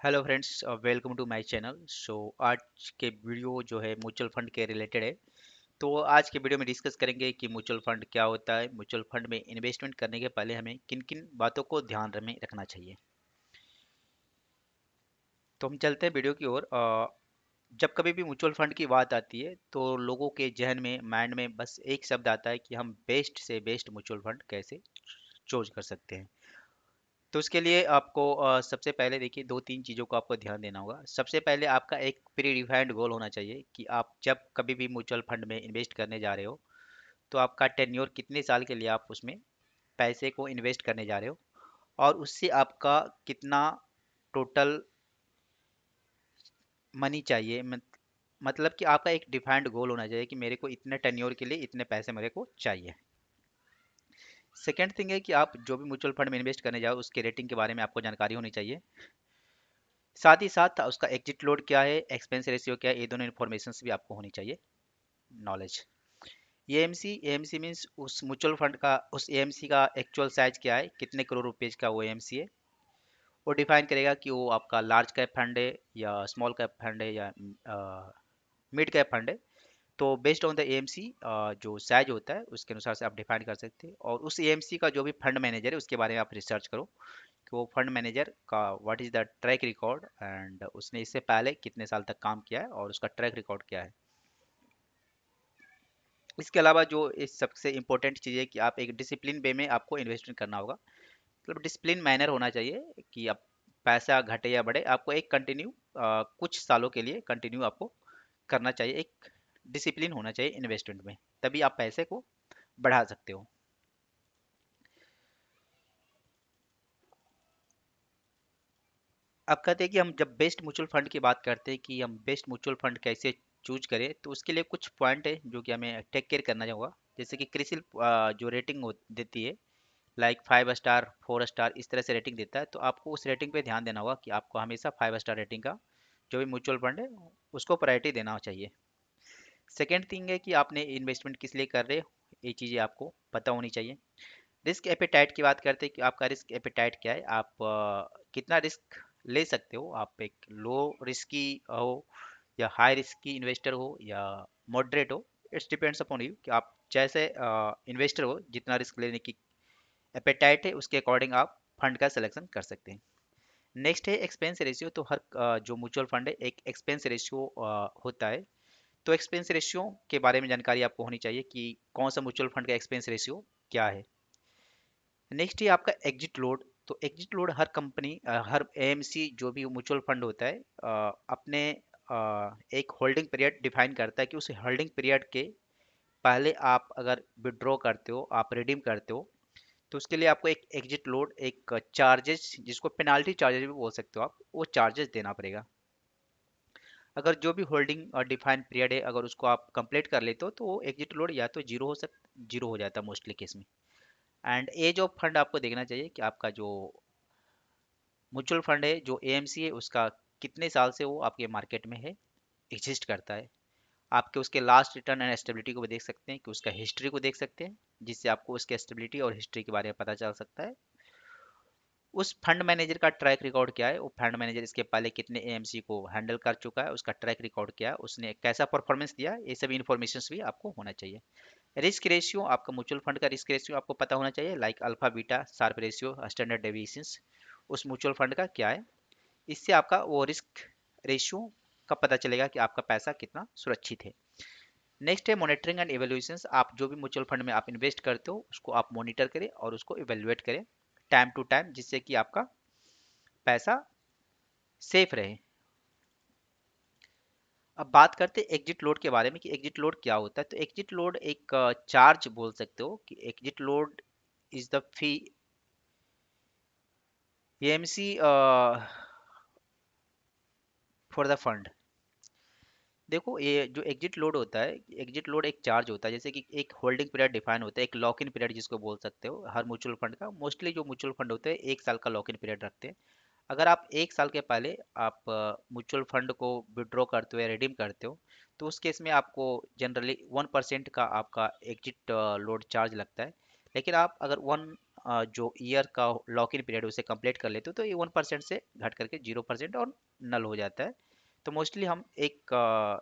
Hello friends, welcome to my channel. आज के video जो है म्यूचुअल फंड के रिलेटेड है। तो आज के वीडियो में डिस्कस करेंगे कि म्यूचुअल फंड क्या होता है, म्यूचुअल फंड में इन्वेस्टमेंट करने के पहले हमें किन किन बातों को ध्यान में रखना चाहिए। तो हम चलते हैं वीडियो की ओर। जब कभी भी म्यूचुअल फंड की बात आती है तो लोगों के जहन में, माइंड में बस एक शब्द आता है कि हम बेस्ट से बेस्ट म्यूचुअल फंड कैसे चूज कर सकते हैं। तो उसके लिए आपको सबसे पहले देखिए दो तीन चीज़ों को आपको ध्यान देना होगा। सबसे पहले आपका एक प्री डिफाइंड गोल होना चाहिए कि आप जब कभी भी म्यूचुअल फंड में इन्वेस्ट करने जा रहे हो तो आपका टेन्योर कितने साल के लिए आप उसमें पैसे को इन्वेस्ट करने जा रहे हो, और उससे आपका कितना टोटल मनी चाहिए। मतलब कि आपका एक डिफाइंड गोल होना चाहिए कि मेरे को इतने टेन्योर के लिए इतने पैसे मेरे को चाहिए। सेकेंड थिंग है कि आप जो भी म्यूचुअल फंड में इन्वेस्ट करने जाओ उसके रेटिंग के बारे में आपको जानकारी होनी चाहिए। साथ ही साथ उसका एग्जिट लोड क्या है, एक्सपेंस रेशियो क्या है, ये दोनों इन्फॉर्मेशन भी आपको होनी चाहिए, नॉलेज। एएमसी, एएमसी मीन्स उस म्यूचुअल फंड का, उस एएमसी का एक्चुअल साइज क्या है, कितने करोड़ रुपएज का वो एएमसी है। वो डिफाइन करेगा कि वो आपका लार्ज कैप फंड है या स्मॉल कैप फंड है या मिड कैप फंड है। तो बेस्ड ऑन द एएमसी जो साइज होता है उसके अनुसार से आप डिफाइन कर सकते हैं। और उस एएमसी का जो भी फंड मैनेजर है उसके बारे में आप रिसर्च करो कि वो फंड मैनेजर का what is the track record, and उसने इससे पहले कितने साल तक काम किया है और उसका ट्रैक रिकॉर्ड क्या है। इसके अलावा जो इस सबसे इम्पोर्टेंट चीज़ है कि आप एक डिसिप्लिन वे में आपको इन्वेस्टमेंट करना होगा। मतलब डिसिप्लिन मैनर होना चाहिए कि अब पैसा घटे या बढ़े आपको एक कंटिन्यू कुछ सालों के लिए कंटिन्यू आपको करना चाहिए। एक डिसिप्लिन होना चाहिए इन्वेस्टमेंट में, तभी आप पैसे को बढ़ा सकते हो। अब कहते हैं कि हम जब बेस्ट म्यूचुअल फंड की बात करते हैं कि हम बेस्ट म्यूचुअल फंड कैसे चूज करें, तो उसके लिए कुछ पॉइंट है जो कि हमें टेक केयर करना होगा। जैसे कि क्रिसिल जो रेटिंग देती है, लाइक 5 स्टार 4 स्टार इस तरह से रेटिंग देता है, तो आपको उस रेटिंग पे ध्यान देना होगा कि आपको हमेशा 5 स्टार रेटिंग का जो भी म्यूचुअल फंड है उसको प्रायोरिटी देना चाहिए। सेकेंड थिंग है कि आपने इन्वेस्टमेंट किस लिए कर रहे हो, ये चीज़ें आपको पता होनी चाहिए। रिस्क एपेटाइट की बात करते हैं कि आपका रिस्क एपेटाइट क्या है, आप कितना रिस्क ले सकते हो। आप एक लो रिस्की हो या हाई रिस्की इन्वेस्टर हो या मॉडरेट हो, इट्स डिपेंड्स अपॉन यू कि आप जैसे इन्वेस्टर हो, जितना रिस्क लेने की एपेटाइट है उसके अकॉर्डिंग आप फंड का सिलेक्शन कर सकते हैं। नेक्स्ट है एक्सपेंस रेशियो। तो हर जो म्यूचुअल फंड है एक एक्सपेंस रेशियो होता है। तो एक्सपेंस रेशियो के बारे में जानकारी आपको होनी चाहिए कि कौन सा म्यूचुअल फंड का एक्सपेंस रेशियो क्या है। नेक्स्ट है आपका एग्जिट लोड। तो एग्जिट लोड हर कंपनी, हर एएमसी जो भी म्यूचुअल फंड होता है अपने एक होल्डिंग पीरियड डिफाइन करता है कि उस होल्डिंग पीरियड के पहले आप अगर विड्रॉ करते हो, आप रिडीम करते हो, तो उसके लिए आपको एक एग्जिट लोड, एक चार्जेस जिसको पेनाल्टी चार्जेस भी बोल सकते हो आप, वो चार्जेस देना पड़ेगा। अगर जो भी होल्डिंग और डिफाइंड पीरियड है अगर उसको आप कंप्लीट कर लेते हो तो वो एग्जिट लोड या तो जीरो हो जाता है मोस्टली केस में। एंड एज ऑफ फंड आपको देखना चाहिए कि आपका जो म्यूचुअल फंड है, जो एएमसी है, उसका कितने साल से वो आपके मार्केट में है, एग्जिस्ट करता है। आपके उसके लास्ट रिटर्न एंड स्टेबिलिटी को भी देख सकते हैं, कि उसका हिस्ट्री को देख सकते हैं, जिससे आपको उसके स्टेबिलिटी और हिस्ट्री के बारे में पता चल सकता है। उस फंड मैनेजर का ट्रैक रिकॉर्ड क्या है, वो फंड मैनेजर इसके पहले कितने एएमसी को हैंडल कर चुका है, उसका ट्रैक रिकॉर्ड क्या है, उसने कैसा परफॉर्मेंस दिया, ये सभी इन्फॉर्मेशन भी आपको होना चाहिए। रिस्क रेशियो, आपका म्यूचुअल फंड का रिस्क रेशियो आपको पता होना चाहिए, like alpha beta Sharpe ratio standard deviations उस म्यूचुअल फंड का क्या है। इससे आपका वो रिस्क रेशियो का पता चलेगा कि आपका पैसा कितना सुरक्षित है। नेक्स्ट है मॉनिटरिंग एंड इवेल्युएशंस। आप जो भी म्यूचुअल फंड में आप इन्वेस्ट करते हो उसको आप मॉनिटर करें और उसको इवेल्युएट करें टाइम टू टाइम, जिससे कि आपका पैसा सेफ रहे। अब बात करते हैं एग्जिट लोड के बारे में कि एग्जिट लोड क्या होता है। तो एग्जिट लोड एक चार्ज बोल सकते हो कि exit load is the fee AMC for the fund. देखो ये जो एग्जिट लोड होता है, एग्जिट लोड एक चार्ज होता है, जैसे कि एक होल्डिंग पीरियड डिफाइन होता है, एक लॉक इन पीरियड जिसको बोल सकते हो हर म्यूचुअल फंड का। मोस्टली जो म्यूचुअल फंड होते हैं 1 साल का लॉक इन पीरियड रखते हैं। अगर आप 1 साल के पहले आप म्यूचुअल फंड को विड्रॉ करते हो या रिडीम करते हो, तो उस केस में आपको जनरली 1% का आपका एग्जिट लोड चार्ज लगता है। लेकिन आप अगर जो ईयर का लॉक इन पीरियड उसे कंप्लीट कर लेते हो तो ये 1% से घट करके 0% और नल हो जाता है। तो मोस्टली हम एक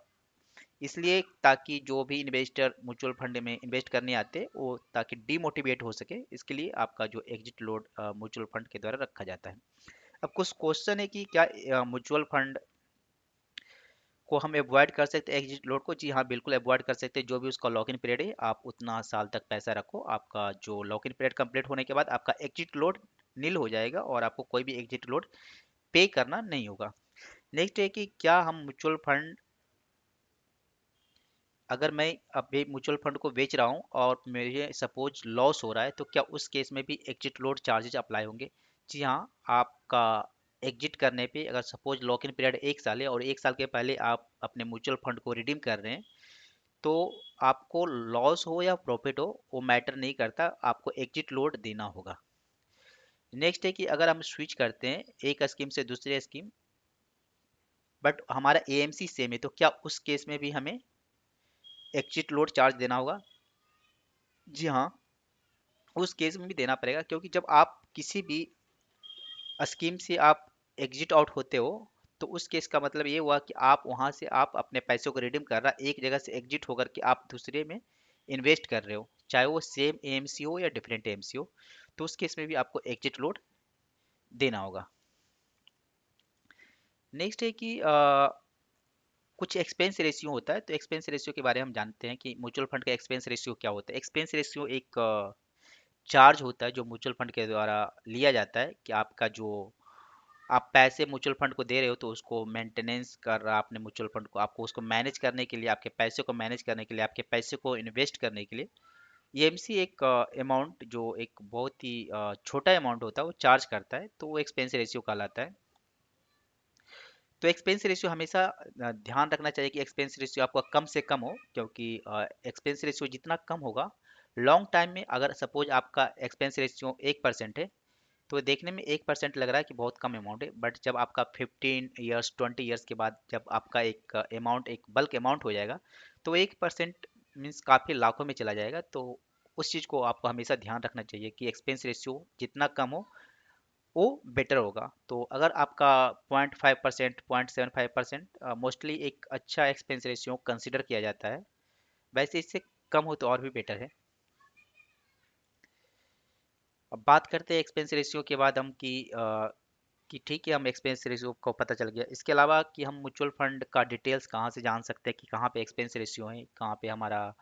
इसलिए ताकि जो भी इन्वेस्टर म्यूचुअल फंड में इन्वेस्ट करने आते वो ताकि डीमोटिवेट हो सके, इसके लिए आपका जो एग्जिट लोड म्यूचुअल फंड के द्वारा रखा जाता है। अब कुछ क्वेश्चन है कि क्या म्यूचुअल फंड को हम अवॉइड कर सकते हैं एग्जिट लोड को? जी हाँ, बिल्कुल अवॉइड कर सकते हैं। जो भी उसका लॉक इन पीरियड है आप उतना साल तक पैसा रखो, आपका जो लॉक इन पीरियड कंप्लीट होने के बाद आपका एग्जिट लोड नील हो जाएगा और आपको कोई भी एग्जिट लोड पे करना नहीं होगा। नेक्स्ट है कि क्या हम म्यूचुअल फंड, अगर मैं अभी म्यूचुअल फंड को बेच रहा हूँ और मुझे सपोज लॉस हो रहा है तो क्या उस केस में भी एग्जिट लोड चार्जेज अप्लाई होंगे? जी हाँ, आपका एग्जिट करने पे अगर सपोज लॉक इन पीरियड 1 साल है और 1 साल के पहले आप अपने म्यूचुअल फंड को रिडीम कर रहे हैं, तो आपको लॉस हो या प्रॉफिट हो वो मैटर नहीं करता, आपको एग्जिट लोड देना होगा। नेक्स्ट है कि अगर हम स्विच करते हैं एक स्कीम से दूसरे स्कीम बट हमारा एएमसी सेम है, तो क्या उस केस में भी हमें एग्जिट लोड चार्ज देना होगा? जी हाँ, उस केस में भी देना पड़ेगा, क्योंकि जब आप किसी भी स्कीम से आप एग्जिट आउट होते हो तो उस केस का मतलब ये हुआ कि आप वहां से आप अपने पैसों को रिडीम कर रहा, एक जगह से एग्जिट होकर के आप दूसरे में इन्वेस्ट कर रहे हो, चाहे वो सेम एएमसी हो या डिफरेंट एएमसी हो, तो उस केस में भी आपको एग्जिट लोड देना होगा। नेक्स्ट है कि कुछ एक्सपेंस रेशियो होता है, तो एक्सपेंस रेशियो के बारे में हम जानते हैं कि म्यूचुअल फंड का एक्सपेंस रेशियो क्या होता है। एक्सपेंस रेशियो एक चार्ज होता है जो म्यूचुअल फंड के द्वारा लिया जाता है कि आपका जो आप पैसे म्यूचुअल फंड को दे रहे हो तो उसको मेंटेनेंस कर रहा आपने म्यूचुअल फंड को, आपको उसको मैनेज करने के लिए, आपके पैसे को मैनेज करने के लिए, आपके पैसे को इन्वेस्ट करने के लिए ईएमसी एक अमाउंट जो एक बहुत ही छोटा अमाउंट होता है वो चार्ज करता है, तो वो एक्सपेंस रेशियो कहलाता है। तो एक्सपेंस रेशियो हमेशा ध्यान रखना चाहिए कि एक्सपेंस रेशियो आपका कम से कम हो, क्योंकि एक्सपेंस रेशियो जितना कम होगा लॉन्ग टाइम में, अगर सपोज आपका एक्सपेंस रेशियो 1% है तो देखने में 1% लग रहा है कि बहुत कम अमाउंट है, बट जब आपका 15 ईयर्स 20 ईयर्स के बाद जब आपका एक अमाउंट एक बल्क अमाउंट हो जाएगा तो 1% मीन्स काफ़ी लाखों में चला जाएगा। तो उस चीज़ को आपको हमेशा ध्यान रखना चाहिए कि एक्सपेंस रेशियो जितना कम हो वो बेटर होगा। तो अगर आपका 0.5% 0.75% मोस्टली एक अच्छा एक्सपेंस रेशियो कंसिडर किया जाता है, वैसे इससे कम हो तो और भी बेटर है। अब बात करते हैं एक्सपेंस रेशियो के बाद हम कि ठीक है, हम एक्सपेंस रेशियो को पता चल गया, इसके अलावा कि हम म्यूचुअल फंड का डिटेल्स कहाँ से जान सकते हैं कि कहाँ पे एक्सपेंस रेशियो है, कहाँ पे हमारा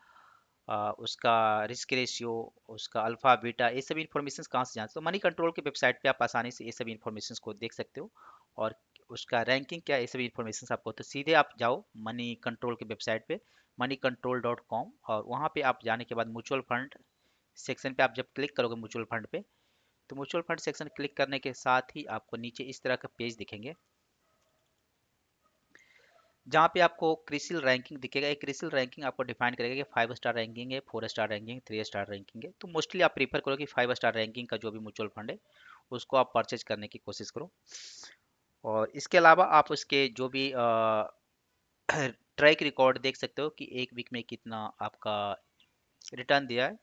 उसका रिस्क रेशियो, उसका अल्फा बीटा, ये सब इन्फॉर्मेशन कहाँ से जान सकते हो? मनी कंट्रोल की वेबसाइट पे आप आसानी से ये सब इन्फॉर्मेशन को देख सकते हो, और उसका रैंकिंग क्या है ये सब इन्फॉर्मेशन आपको, तो सीधे आप जाओ मनी कंट्रोल की वेबसाइट पे moneycontrol.com, और वहाँ पे आप जाने के बाद म्यूचुअल फंड सेक्शन पे आप जब क्लिक करोगे म्यूचुअल फंड पे, तो म्यूचुअल फंड सेक्शन क्लिक करने के साथ ही आपको नीचे इस तरह का पेज दिखेंगे जहाँ पे आपको क्रिसिल रैंकिंग दिखेगा। एक क्रिसिल रैंकिंग आपको डिफाइन करेगा कि 5 स्टार रैंकिंग है, 4 स्टार रैंकिंग, 3 स्टार रैंकिंग है। तो मोस्टली आप प्रीफर करो कि 5 स्टार रैंकिंग का जो भी म्यूचुअल फंड है उसको आप परचेज करने की कोशिश करो। और इसके अलावा आप उसके जो भी ट्रैक रिकॉर्ड देख सकते हो कि एक वीक में कितना आपका रिटर्न दिया है,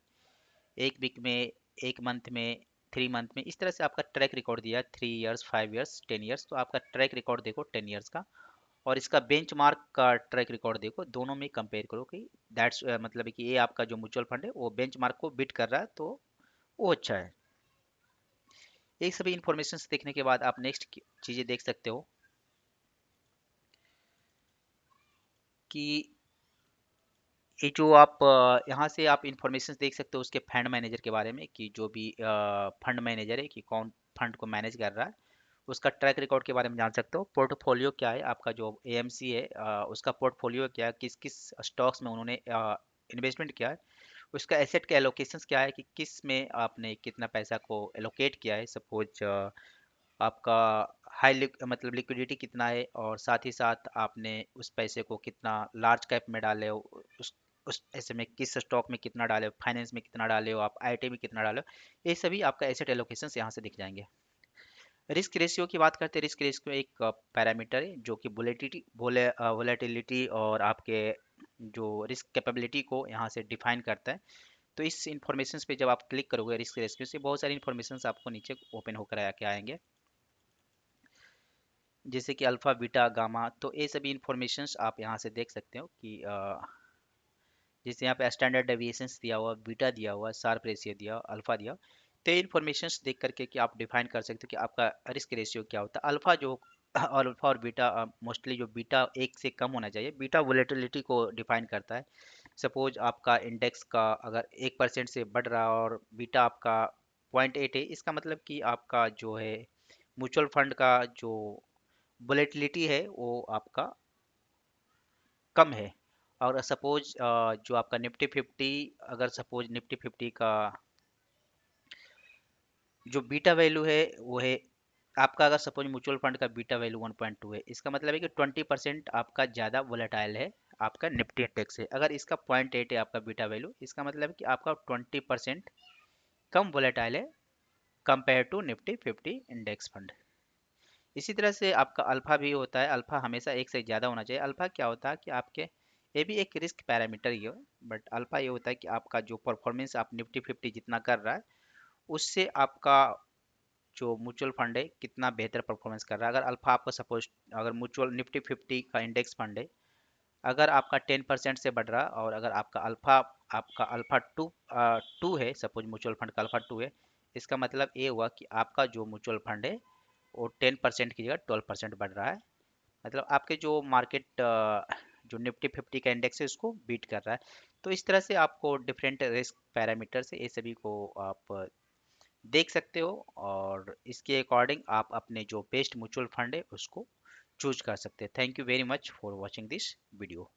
एक वीक में, एक मंथ में, 3 मंथ में, इस तरह से आपका ट्रैक रिकॉर्ड दिया है, 3 ईयर्स, 5 ईयर्स, 10 ईयर्स। तो आपका ट्रैक रिकॉर्ड देखो 10 ईयर्स का, और इसका बेंचमार्क का ट्रैक रिकॉर्ड देखो, दोनों में कंपेयर करो कि दैट्स मतलब है कि ये आपका जो म्यूचुअल फंड है वो बेंचमार्क को बीट कर रहा है, तो वो अच्छा है। ये सभी इंफॉर्मेशन देखने के बाद आप नेक्स्ट चीज़ें देख सकते हो कि ये जो आप यहाँ से आप इंफॉर्मेशन देख सकते हो उसके फंड मैनेजर के बारे में कि जो भी फंड मैनेजर है कि कौन फंड को मैनेज कर रहा है, उसका ट्रैक रिकॉर्ड के बारे में जान सकते हो। पोर्टफोलियो क्या है आपका, जो एएमसी है उसका पोर्टफोलियो क्या है, किस किस स्टॉक्स में उन्होंने इन्वेस्टमेंट किया है, उसका एसेट के एलोकेशंस क्या है कि किस में आपने कितना पैसा को एलोकेट किया है। सपोज आपका मतलब लिक्विडिटी कितना है, और साथ ही साथ आपने उस पैसे को कितना लार्ज कैप में डाले हो, उस ऐसे में किस स्टॉक में कितना डाले हो, फाइनेंस में कितना डाले हो, आप आईटी में कितना डाले हो, ये सभी आपका एसेट एलोकेशंस यहाँ से दिख जाएंगे। रिस्क रेशियो की बात करते हैं, रिस्क रेशियो एक पैरामीटर है जो कि वोलेटिलिटी और आपके जो रिस्क कैपेबिलिटी को यहाँ से डिफाइन करता है। तो इस इंफॉर्मेशन पे जब आप क्लिक करोगे रिस्क रेशियो से, बहुत सारी इंफॉर्मेशन आपको नीचे ओपन होकर आके आएंगे, जैसे कि अल्फा बीटा गामा। तो ये सभी इंफॉर्मेशंस आप यहाँ से देख सकते हो कि जैसे यहाँ पे स्टैंडर्ड डेविएशंस दिया हुआ, बीटा दिया हुआ, शार्प रेशियो दिया, अल्फा दिया। तो ये इन्फॉर्मेशंस देख करके कि आप डिफाइन कर सकते हो कि आपका रिस्क रेशियो क्या होता है। अल्फा जो और अल्फा और बीटा, मोस्टली जो बीटा एक से कम होना चाहिए। बीटा वोलेटिलिटी को डिफाइन करता है। सपोज आपका इंडेक्स का अगर 1% से बढ़ रहा है और बीटा आपका 0.8 है, इसका मतलब कि आपका जो है म्यूचुअल फंड का जो वोलेटिलिटी है वो आपका कम है। और सपोज जो आपका निफ्टी 50, अगर सपोज निफ्टी 50 का जो बीटा वैल्यू है वो है आपका, अगर सपोज म्यूचुअल फंड का बीटा वैल्यू 1.2 है, इसका मतलब है कि 20% आपका ज़्यादा वोलेटाइल है आपका निफ्टी इंडेक्स से। अगर इसका 0.8 है आपका बीटा वैल्यू, इसका मतलब है कि आपका 20% कम वोलेटाइल है compare to Nifty 50 index fund. इसी तरह से आपका अल्फा भी होता है। अल्फा हमेशा एक से ज़्यादा होना चाहिए। अल्फा क्या होता है कि आपके, ये भी एक रिस्क पैरामीटर ही है, बट अल्फा ये होता है कि आपका जो परफॉर्मेंस आप निफ्टी 50 जितना कर रहा है उससे आपका जो म्यूचुअल फंड है कितना बेहतर परफॉर्मेंस कर रहा है। अगर अल्फा आपका सपोज, अगर म्यूचुअल निफ्टी 50 का इंडेक्स फंड है, अगर आपका 10% से बढ़ रहा है और अगर आपका अल्फा टू है, सपोज म्यूचुअल फंड का अल्फा टू है, इसका मतलब ये हुआ कि आपका जो म्यूचुअल फंड है वो 10% की जगह 12% बढ़ रहा है। मतलब आपके जो मार्केट जो निफ्टी 50 का इंडेक्स है उसको बीट कर रहा है। तो इस तरह से आपको डिफरेंट रिस्क पैरामीटर से ये सभी को आप देख सकते हो, और इसके अकॉर्डिंग आप अपने जो बेस्ट म्यूचुअल फंड है उसको चूज कर सकते हैं। Thank you very much for watching this video.